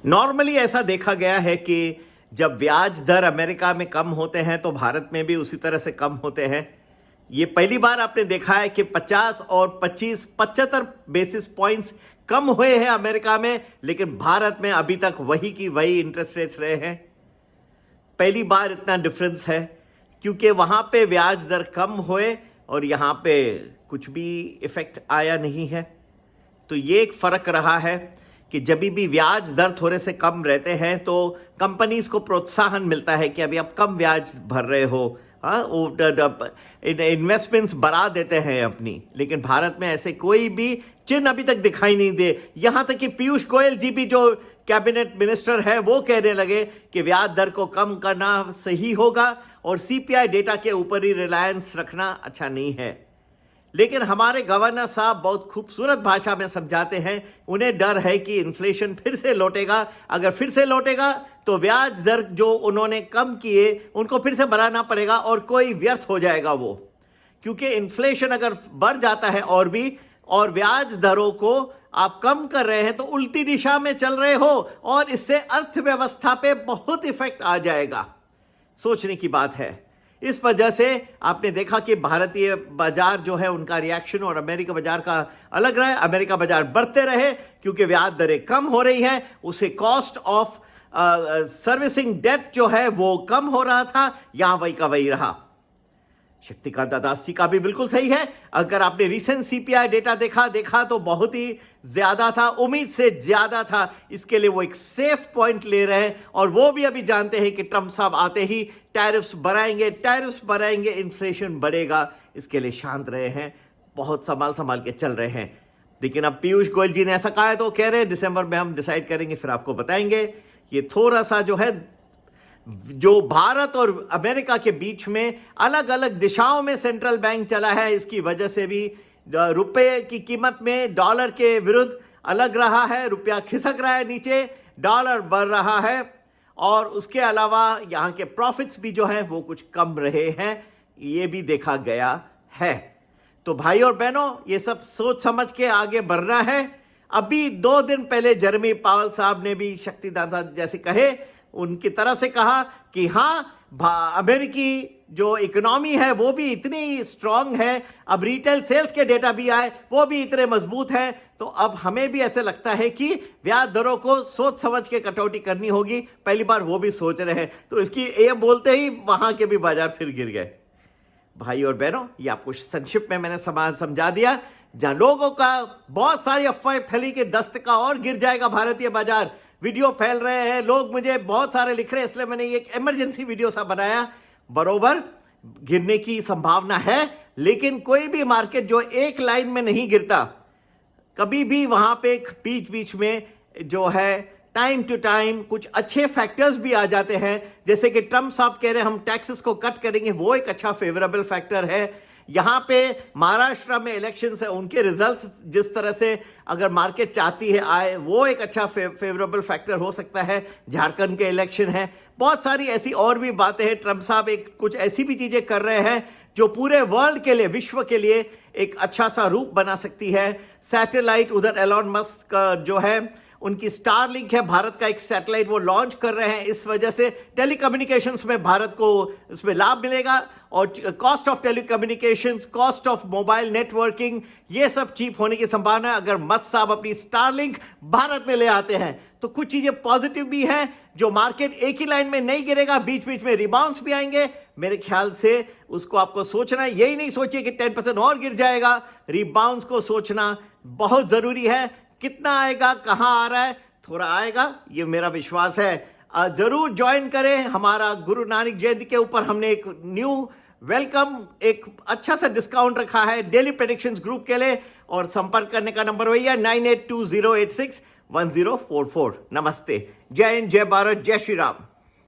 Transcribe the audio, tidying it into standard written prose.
Normally ऐसा देखा गया है कि जब ब्याज दर अमेरिका में कम होते हैं तो भारत में भी उसी तरह से कम होते हैं। ये पहली बार आपने देखा है कि 50 और 25 75 बेसिस पॉइंट्स कम हुए हैं अमेरिका में, लेकिन भारत में अभी तक वही की वही इंटरेस्ट रेट्स रहे हैं। पहली बार इतना डिफरेंस है क्योंकि वहां पे ब्याज दर कम हुए और यहां पे कुछ भी इफेक्ट आया नहीं है। तो ये एक फर्क रहा है कि जब भी ब्याज दर थोड़े से कम रहते हैं तो कंपनीज को प्रोत्साहन मिलता है कि अभी आप कम ब्याज भर रहे हो, इन्वेस्टमेंट्स बढ़ा देते हैं अपनी। लेकिन भारत में ऐसे कोई भी चिन्ह अभी तक दिखाई नहीं दे। यहां तक कि पीयूष गोयल जी भी जो कैबिनेट मिनिस्टर है वो कहने लगे कि ब्याज दर को कम करना सही होगा और सीपीआई डेटा के ऊपर ही रिलायंस रखना अच्छा नहीं है। लेकिन हमारे गवर्नर साहब बहुत खूबसूरत भाषा में समझाते हैं, उन्हें डर है कि इन्फ्लेशन फिर से लौटेगा। अगर फिर से लौटेगा तो ब्याज दर जो उन्होंने कम किए उनको फिर से बढ़ाना पड़ेगा और कोई व्यर्थ हो जाएगा वो, क्योंकि इन्फ्लेशन अगर बढ़ जाता है और भी, और ब्याज दरों को आप कम कर रहे हैं तो उल्टी दिशा में चल रहे हो और इससे अर्थव्यवस्था पे बहुत इफेक्ट आ जाएगा। सोचने की बात है। इस वजह से आपने देखा कि भारतीय बाजार जो है उनका रिएक्शन और अमेरिका बाजार का अलग रहा। अमेरिका बाजार बढ़ते रहे क्योंकि ब्याज दरें कम हो रही है, उसे कॉस्ट ऑफ सर्विसिंग डेट जो है वो कम हो रहा था, यहां वही का वही रहा। शक्तिकांत दास जी का भी बिल्कुल सही है। अगर आपने रिसेंट सीपीआई डेटा देखा तो बहुत ही ज्यादा था, उम्मीद से ज्यादा था। इसके लिए वो एक सेफ पॉइंट ले रहे हैं और वो भी अभी जानते हैं कि ट्रंप साहब आते ही टैरिफ्स बढ़ाएंगे, इन्फ्लेशन बढ़ेगा। इसके लिए शांत रहे हैं, बहुत संभाल के चल रहे हैं। लेकिन अब पीयूष गोयल जी ने ऐसा कहा है तो कह रहे हैं दिसंबर में हम डिसाइड करेंगे, फिर आपको बताएंगे। ये थोड़ा सा जो है, जो भारत और अमेरिका के बीच में अलग अलग दिशाओं में सेंट्रल बैंक चला है, इसकी वजह से भी रुपए की कीमत में डॉलर के विरुद्ध अलग रहा है। रुपया खिसक रहा है नीचे, डॉलर बढ़ रहा है और उसके अलावा यहां के प्रॉफिट्स भी जो है वो कुछ कम रहे हैं, ये भी देखा गया है। तो भाई और बहनों, ये सब सोच समझ के आगे बढ़ना है। अभी 2 दिन पहले जेरेमी पावल साहब ने भी शक्तिदाता जैसे कहे, उनकी तरफ से कहा कि हाँ, अमेरिकी जो इकोनॉमी है वो भी इतनी स्ट्रांग है, अब रिटेल सेल्स के डेटा भी आए वो भी इतने मजबूत हैं, तो अब हमें भी ऐसे लगता है कि ब्याज दरों को सोच समझ के कटौती करनी होगी। पहली बार वो भी सोच रहे हैं, तो इसकी ये बोलते ही वहां के भी बाजार फिर गिर गए। भाई और बहनों, ये आपको संक्षिप्त में मैंने समझा दिया। जहां लोगों का बहुत सारी अफवाहें फैली कि 10% और गिर जाएगा भारतीय बाजार, वीडियो फैल रहे हैं, लोग मुझे बहुत सारे लिख रहे हैं, इसलिए मैंने एक इमरजेंसी वीडियो सा बनाया। बरोबर गिरने की संभावना है, लेकिन कोई भी मार्केट जो एक लाइन में नहीं गिरता, कभी भी वहां पे बीच बीच में जो है टाइम टू टाइम कुछ अच्छे फैक्टर्स भी आ जाते हैं। जैसे कि ट्रंप साहब कह रहे हैं हम टैक्सेस को कट करेंगे, वो एक अच्छा फेवरेबल फैक्टर है। यहां पे महाराष्ट्र में इलेक्शंस है, उनके रिजल्ट्स जिस तरह से अगर मार्केट चाहती है आए, वो एक अच्छा फेवरेबल फैक्टर हो सकता है। झारखंड के इलेक्शन है, बहुत सारी ऐसी और भी बातें हैं। ट्रंप साहब एक कुछ ऐसी भी चीजें कर रहे हैं जो पूरे वर्ल्ड के लिए, विश्व के लिए एक अच्छा सा रूप बना सकती है। सैटेलाइट उधर एलॉन मस्क का जो है, उनकी स्टारलिंक है, भारत का एक सैटेलाइट वो लॉन्च कर रहे हैं। इस वजह से टेलीकम्युनिकेशंस में भारत को इसमें लाभ मिलेगा और cost of telecommunications, cost of mobile networking, ये सब चीप होने की संभावना है अगर मस्क साहब अपनी स्टारलिंक भारत में ले आते हैं। तो कुछ चीजें पॉजिटिव भी हैं, जो मार्केट एक ही लाइन में नहीं गिरेगा, बीच बीच में रिबाउंड्स भी आएंगे। मेरे ख्याल से उसको आपको सोचना है, यही नहीं सोचिए कि 10% और गिर जाएगा। रिबाउंड्स को सोचना बहुत जरूरी है। कितना आएगा, कहां आ रहा है, थोड़ा आएगा, ये मेरा विश्वास है। जरूर ज्वाइन करें। हमारा गुरु नानक जयंती के ऊपर हमने एक न्यू वेलकम, एक अच्छा सा डिस्काउंट रखा है डेली प्रेडिक्शंस ग्रुप के लिए, और संपर्क करने का नंबर वही है 9820861044। नमस्ते, जय हिंद, जय भारत, जय श्री राम।